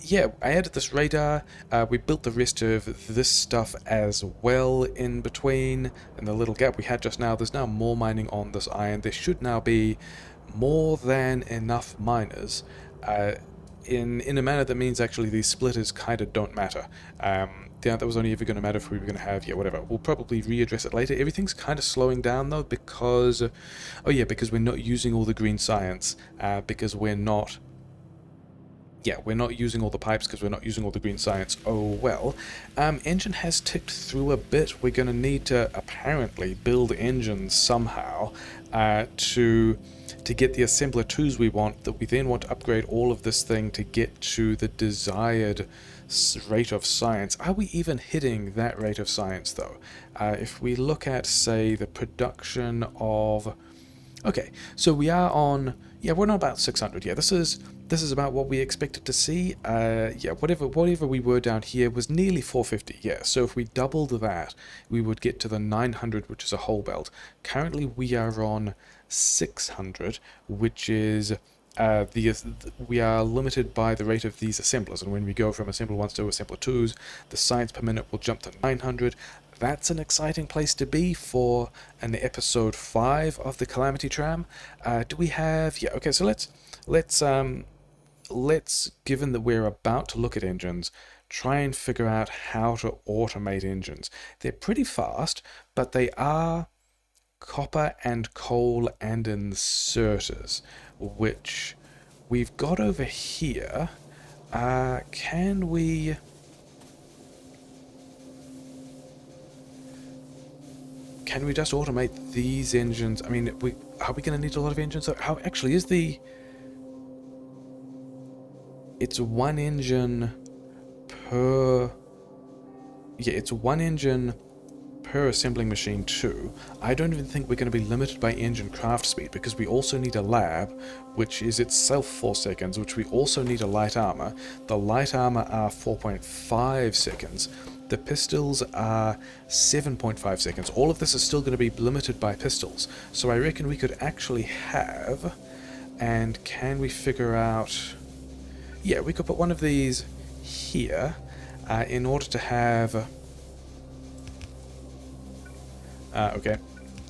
Yeah, I added this radar. We built the rest of this stuff as well in between. And the little gap we had just now, there's now more mining on this iron. There should now be more than enough miners in a manner that means actually these splitters kind of don't matter. Yeah, that was only ever going to matter if we were going to have, yeah, whatever. We'll probably readdress it later. Everything's kind of slowing down, though, because... oh, yeah, because we're not using all the green science, because we're not... Yeah, we're not using all the pipes because we're not using all the green science. Oh, well. Engine has ticked through a bit. We're going to need to, apparently, build engines somehow to get the assembler 2s we want, that we then want to upgrade all of this thing to get to the desired rate of science. Are we even hitting that rate of science, though? If we look at, say, the production of... Okay, so we are on... Yeah, we're on about 600. Yeah, this is about what we expected to see. Yeah, whatever we were down here was nearly 450. Yeah, so if we doubled that, we would get to the 900, which is a whole belt. Currently, we are on 600, which is... we are limited by the rate of these assemblers, and when we go from assembler 1s to assembler 2s, the science per minute will jump to 900. That's an exciting place to be for an episode 5 of the Calamity Tram. Do we have... Yeah, okay, so let's, given that we're about to look at engines, try and figure out how to automate engines. They're pretty fast, but they are copper and coal and inserters, which we've got over here. Can we just automate these engines? I mean, are we going to need a lot of engines? How actually is the... It's one engine per... Yeah, it's one engine per assembling machine too. I don't even think we're going to be limited by engine craft speed, because we also need a lab, which is itself 4 seconds, which we also need a light armor. The light armor are 4.5 seconds. The pistols are 7.5 seconds. All of this is still going to be limited by pistols. So I reckon we could actually have... And can we figure out... Yeah, we could put one of these here in order to have... okay,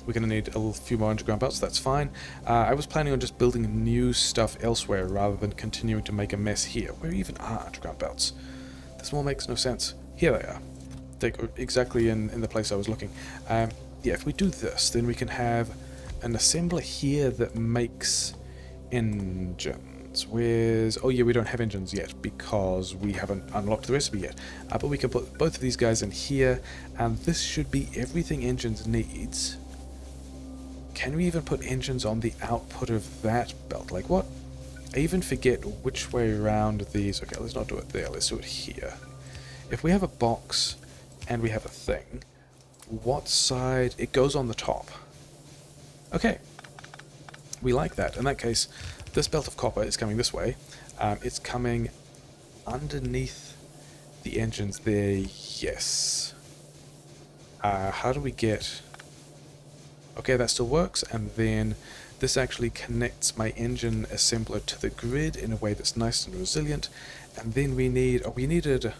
we're going to need a few more underground belts, that's fine. I was planning on just building new stuff elsewhere rather than continuing to make a mess here. Where even are underground belts? This all makes no sense. Here they are. They're exactly in the place I was looking. Yeah, if we do this, then we can have an assembler here that makes engines. engines. Where's... Oh yeah, we don't have engines yet because we haven't unlocked the recipe yet. But we can put both of these guys in here, and this should be everything engines needs. Can we even put engines on the output of that belt? Like what? I even forget which way around these... Okay, let's not do it there. Let's do it here. If we have a box and we have a thing, what side... It goes on the top. Okay. We like that. In that case, this belt of copper is coming this way. It's coming underneath the engines there. Yes. How do we get... Okay, that still works, and then this actually connects my engine assembler to the grid in a way that's nice and resilient, and then we need... Oh, we needed...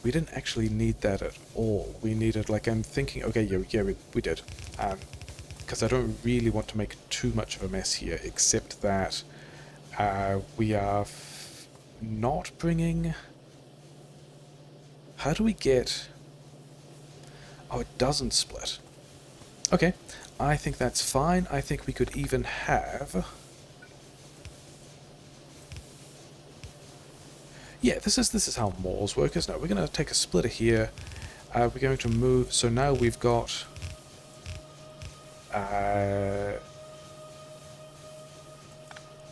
We didn't actually need that at all. We needed, like, I'm thinking... Okay, yeah, we did. Because I don't really want to make too much of a mess here, except that we are not bringing... How do we get... Oh, it doesn't split. Okay, I think that's fine. I think we could even have... Yeah, this is how mauls work, isn't it? We're going to take a splitter here. We're going to move... So now we've got...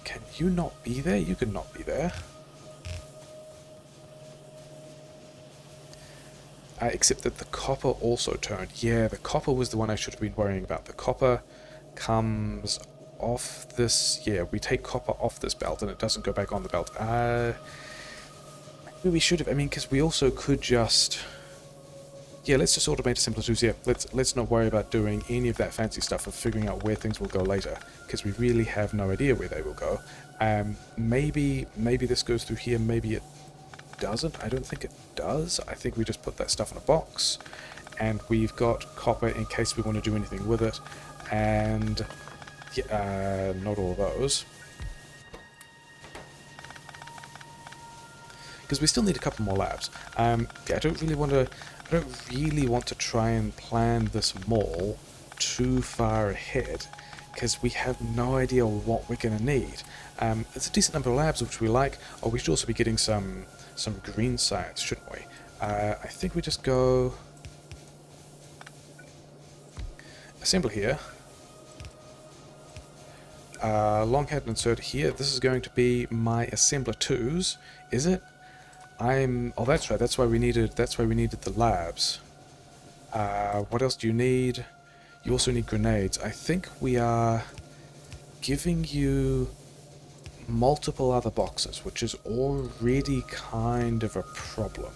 Can you not be there? You can not be there. Except that the copper also turned. Yeah, the copper was the one I should have been worrying about. The copper comes off this... Yeah, we take copper off this belt and it doesn't go back on the belt. Maybe we should have... I mean, because we also could just... Yeah, let's just automate assembler 2s here. Let's not worry about doing any of that fancy stuff of figuring out where things will go later, because we really have no idea where they will go. Maybe this goes through here, maybe it doesn't. I don't think it does. I think we just put that stuff in a box, and we've got copper in case we want to do anything with it, and yeah, not all of those. Because we still need a couple more labs. Yeah, I don't really want to try and plan this mall too far ahead, because we have no idea what we're going to need. It's a decent number of labs, which we like. Oh, we should also be getting some green science, shouldn't we? I think we just go... Assemble here. Long head insert here. This is going to be my assembler 2s, is it? Oh, that's right. That's why we needed the labs. What else do you need? You also need grenades. I think we are giving you multiple other boxes, which is already kind of a problem.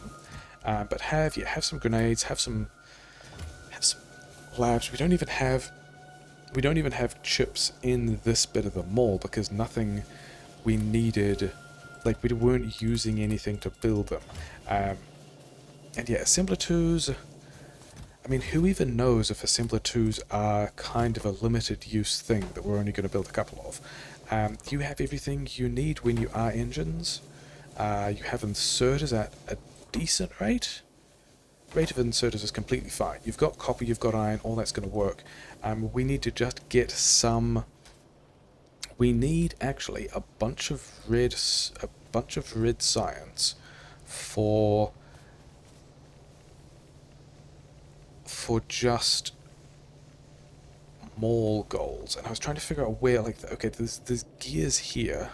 But have some grenades, have some labs. We don't even have chips in this bit of the mall because nothing we needed. Like, we weren't using anything to build them. And yeah, assembler 2s... I mean, who even knows if assembler 2s are kind of a limited use thing that we're only going to build a couple of. You have everything you need when you are engines. You have inserters at a decent rate. Rate of inserters is completely fine. You've got copper, you've got iron, all that's going to work. We need to just get some... We need actually a bunch of red science for just mall goals. And I was trying to figure out where, like, okay, there's gears here,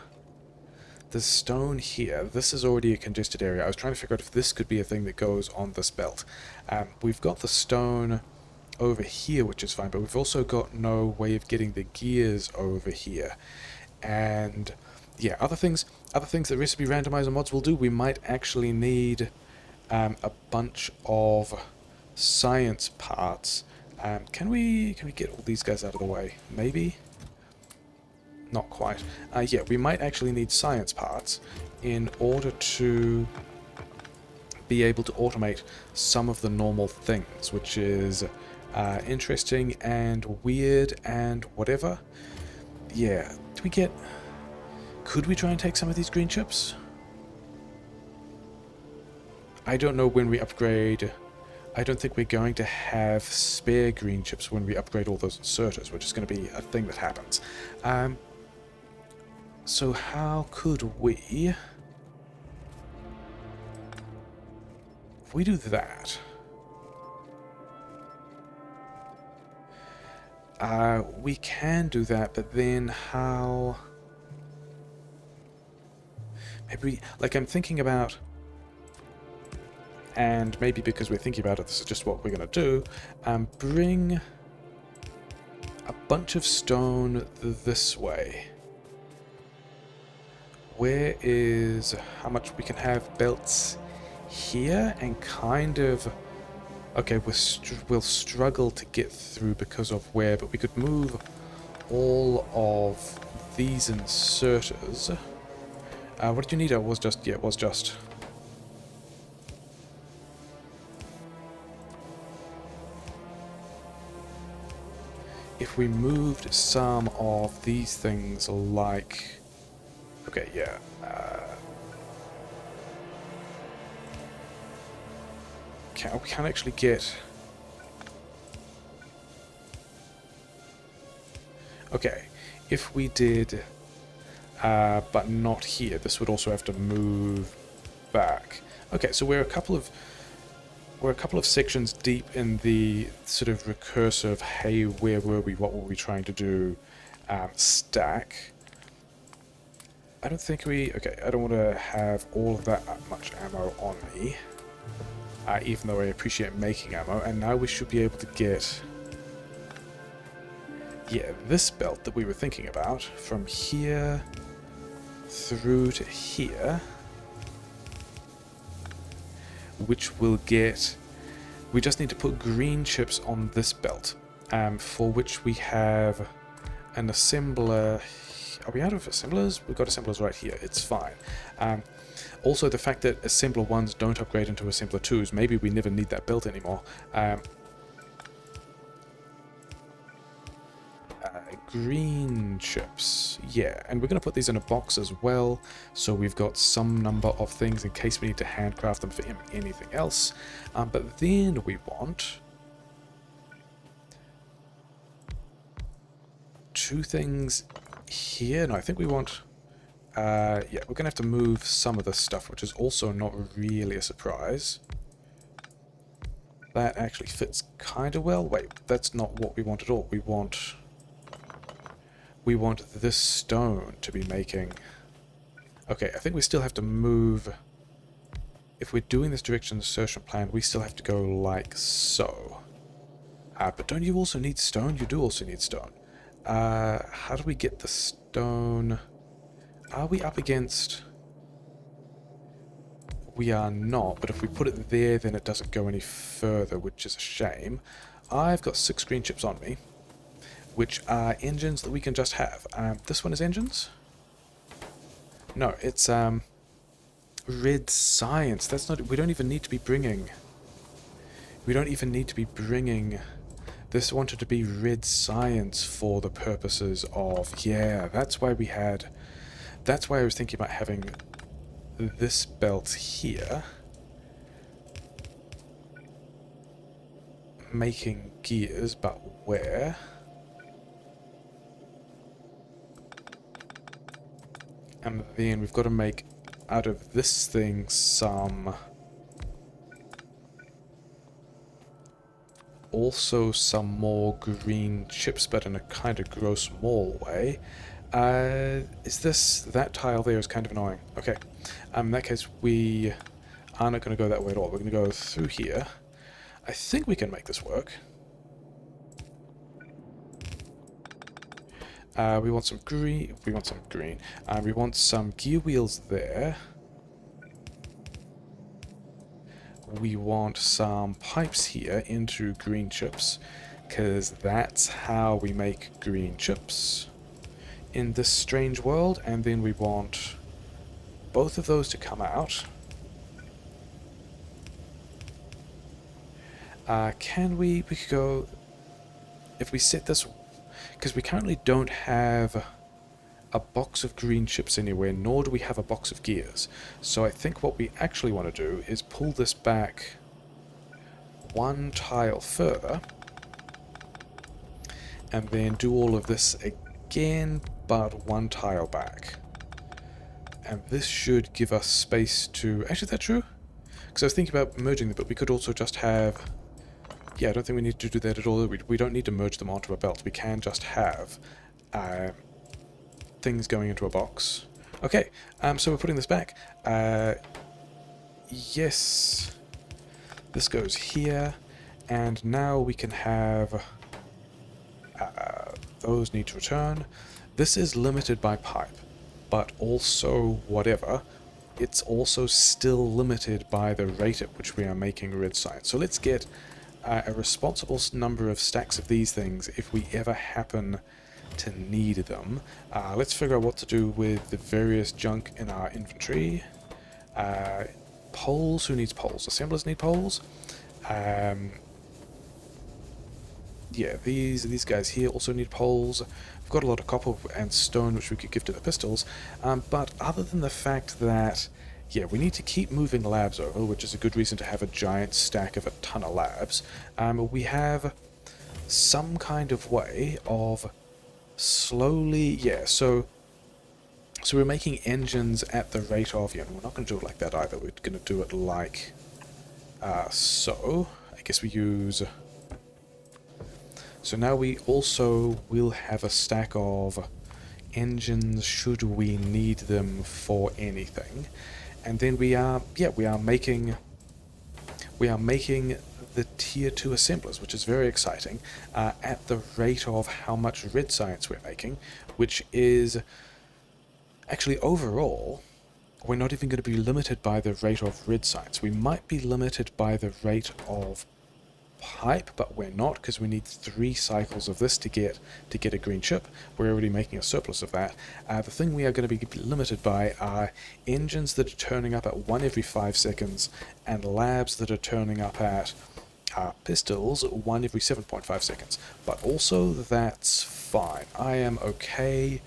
there's stone here. This is already a congested area. I was trying to figure out if this could be a thing that goes on this belt. We've got the stone over here, which is fine, but we've also got no way of getting the gears over here. And yeah, other things that recipe randomizer mods will do, we might actually need a bunch of science parts. Can we get all these guys out of the way? Maybe? Not quite. Yeah, we might actually need science parts in order to be able to automate some of the normal things, which is interesting and weird and whatever. Yeah, could we try and take some of these green chips? I don't know when we upgrade. I don't think we're going to have spare green chips when we upgrade all those inserters, which is going to be a thing that happens. So how could we... If we do that... we can do that, but then how... Maybe, like, I'm thinking about... And maybe because we're thinking about it, this is just what we're going to do. Bring a bunch of stone this way. Where is how much we can have belts here and kind of... Okay, we'll struggle to get through because of where, but we could move all of these inserters. What did you need? It was just... Yeah, it was just... If we moved some of these things like... Okay, yeah. We can't actually get... Okay, if we did... but not here, this would also have to move back. Okay, so we're a couple of sections deep in the sort of recursive, hey, where were we, what were we trying to do, stack. I don't think we... Okay, I don't want to have all of that much ammo on me, even though I appreciate making ammo, and now we should be able to get... Yeah, this belt that we were thinking about, from here through to here, which will get... We just need to put green chips on this belt, for which we have an assembler... Are we out of assemblers? We've got assemblers right here. It's fine. Also, the fact that assembler 1s don't upgrade into assembler 2s, maybe we never need that belt anymore. Green chips. Yeah, and we're going to put these in a box as well, so we've got some number of things in case we need to handcraft them for anything else. But then we want... 2 things here. No, I think we want... yeah, we're going to have to move some of this stuff, which is also not really a surprise. That actually fits kind of well. Wait, that's not what we want at all. We want this stone to be making... Okay, I think we still have to move... If we're doing this direction insertion plan, we still have to go like so. But don't you also need stone? You do also need stone. How do we get the stone? Are we up against... We are not, but if we put it there, then it doesn't go any further, which is a shame. I've got 6 green chips on me, which are engines that we can just have. This one is engines? No, it's red science. That's not... We don't even need to be bringing... We don't even need to be bringing... This wanted to be red science for the purposes of... Yeah, that's why we had... That's why I was thinking about having this belt here. Making gears, but where? And then we've got to make out of this thing some... Also some more green chips, but in a kind of gross small way. Is this... That tile there is kind of annoying. Okay. In that case, we are not going to go that way at all. We're going to go through here. I think we can make this work. We want some green. We want some green. We want some gear wheels there. We want some pipes here into green chips, because that's how we make green chips in this strange world. And then we want both of those to come out. We could go... If we set this... Because we currently don't have a box of green chips anywhere, nor do we have a box of gears. So I think what we actually want to do is pull this back 1 tile further, and then do all of this again, but 1 tile back. And this should give us space to... Actually, is that true? Because I was thinking about merging them, but we could also just have... Yeah, I don't think we need to do that at all. We don't need to merge them onto a belt. We can just have things going into a box. Okay, so we're putting this back. Yes, this goes here, and now we can have... those need to return. This is limited by pipe, but also whatever. It's also still limited by the rate at which we are making redesign. So let's get a responsible number of stacks of these things if we ever happen to need them. Let's figure out what to do with the various junk in our inventory. Poles, who needs poles? Assemblers need poles. Yeah, these guys here also need poles. We've got a lot of copper and stone which we could give to the pistols, but other than the fact that, yeah, we need to keep moving labs over, which is a good reason to have a giant stack of a ton of labs, we have some kind of way of slowly, yeah, so we're making engines at the rate of, yeah, we're not going to do it like that either, we're going to do it like so. I guess we use... So now we also will have a stack of engines should we need them for anything. And then we are making the tier 2 assemblers, which is very exciting, at the rate of how much red science we're making, which is actually overall we're not even going to be limited by the rate of red science. We might be limited by the rate of pipe, but we're not, because we need 3 cycles of this to get a green chip. We're already making a surplus of that. The thing we are going to be limited by are engines that are turning up at 1 every 5 seconds, and labs that are turning up at pistols 1 every 7.5 seconds. But also, that's fine. I am okay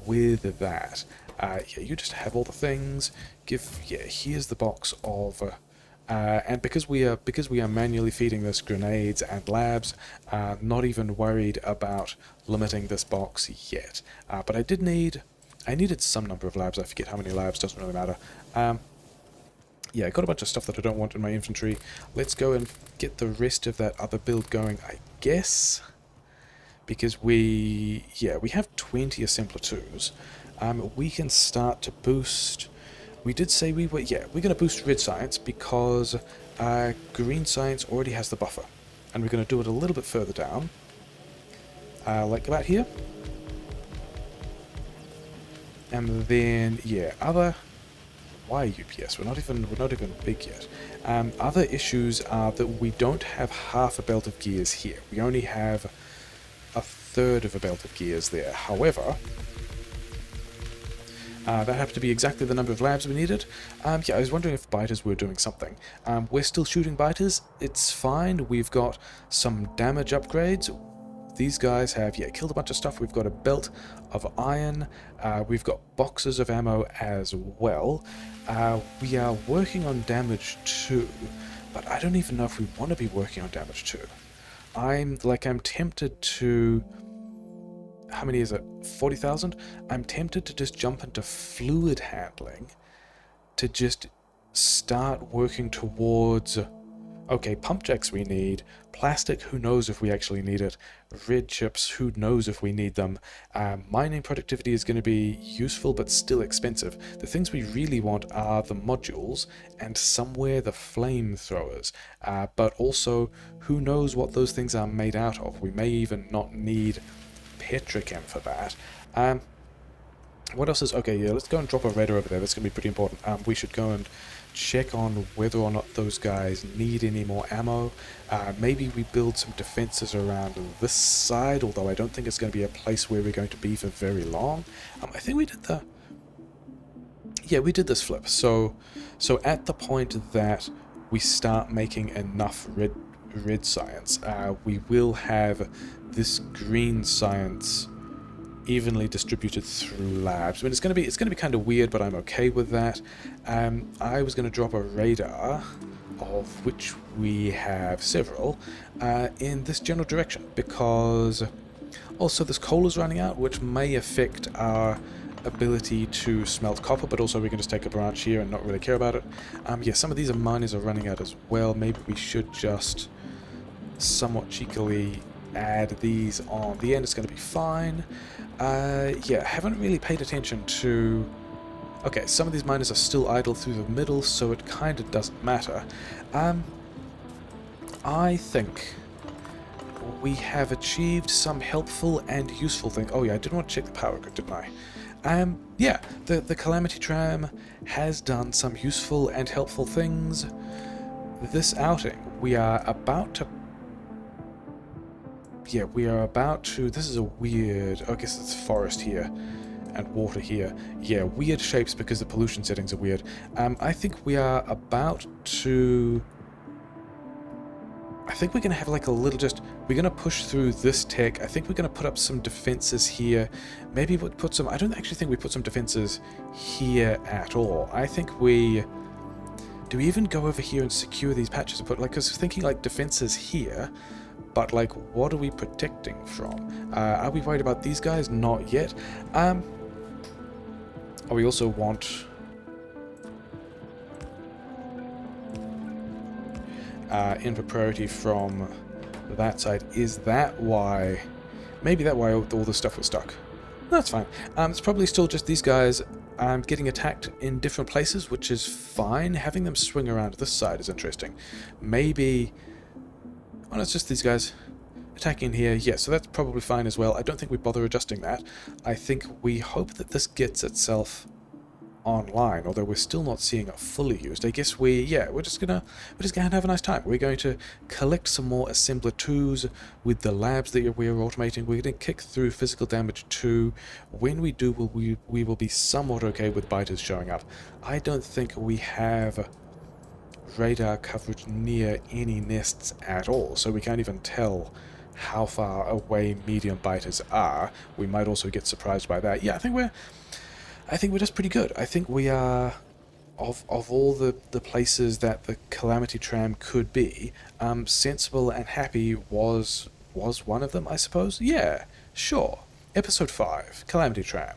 with that. Yeah, you just have all the things. Here's the box of... and because we are manually feeding this grenades and labs, not even worried about limiting this box yet. But I needed some number of labs. I forget how many labs, doesn't really matter. Yeah, I got a bunch of stuff that I don't want in my inventory. Let's go and get the rest of that other build going, I guess. Because we have 20 assembler 2s. We can start to boost... We did say we're going to boost red science because green science already has the buffer. And we're going to do it a little bit further down. Like about here. And then, yeah, other... Why UPS? We're not even big yet. Other issues are that we don't have half a belt of gears here. We only have a third of a belt of gears there. However... that happened to be exactly the number of labs we needed. Yeah, I was wondering if biters were doing something. We're still shooting biters. It's fine. We've got some damage upgrades. These guys have, killed a bunch of stuff. We've got a belt of iron. We've got boxes of ammo as well. We are working on damage 2, but I don't even know if we want to be working on damage 2. I'm tempted to... How many is it? 40,000? I'm tempted to just jump into fluid handling to just start working towards... Okay, pump jacks we need. Plastic, who knows if we actually need it. Red chips, who knows if we need them. Mining productivity is going to be useful but still expensive. The things we really want are the modules and somewhere the flamethrowers. But also, who knows what those things are made out of. We may even not need petrochem for that. What else is... Okay, yeah, let's go and drop a radar over there. That's going to be pretty important. We should go and check on whether or not those guys need any more ammo. Maybe we build some defenses around this side, although I don't think it's going to be a place where we're going to be for very long. I think we did the... Yeah, we did this flip. So at the point that we start making enough red science, we will have this green science evenly distributed through labs. I mean, it's going to be kind of weird, but I'm okay with that. I was going to drop a radar, of which we have several, in this general direction, because also this coal is running out, which may affect our ability to smelt copper, but also we can just take a branch here and not really care about it. Yeah, some of these miners are running out as well. Maybe we should just somewhat cheekily add these on the end. It's going to be fine. Yeah, haven't really paid attention to... Okay, some of these miners are still idle through the middle, so it kind of doesn't matter. I think we have achieved some helpful and useful things. Oh yeah, I did want to check the power grid, didn't I? Yeah, the Calamity Tram has done some useful and helpful things. This outing, we are about to... Yeah, we are about to... This is a weird... I guess it's forest here and water here. Yeah, weird shapes because the pollution settings are weird. I think we are about to... I think we're going to have like a little just... We're going to push through this tech. I think we're going to put up some defenses here. Maybe we'll put some... I don't actually think we put some defenses here at all. I think we... Do we even go over here and secure these patches and put... Like, because thinking like defenses here, but like, what are we protecting from? Are we worried about these guys? Not yet. We also want... input priority from that side. Is that why... Maybe that's why all this stuff was stuck. That's fine. It's probably still just these guys getting attacked in different places, which is fine. Having them swing around this side is interesting. Maybe... Oh, no, it's just these guys attacking here. Yeah, so that's probably fine as well. I don't think we bother adjusting that. I think we hope that this gets itself online, although we're still not seeing it fully used. I guess we're just gonna have a nice time. We're going to collect some more assembler 2s with the labs that we're automating. We're going to kick through physical damage 2. When we do, we will be somewhat okay with biters showing up. I don't think we have radar coverage near any nests at all, so we can't even tell how far away medium biters are. We might also get surprised by that. Yeah, I think we're just pretty good. I think we are, of all the places that the Calamity Tram could be, Sensible and Happy was one of them, I suppose? Yeah, sure. Episode 5, Calamity Tram.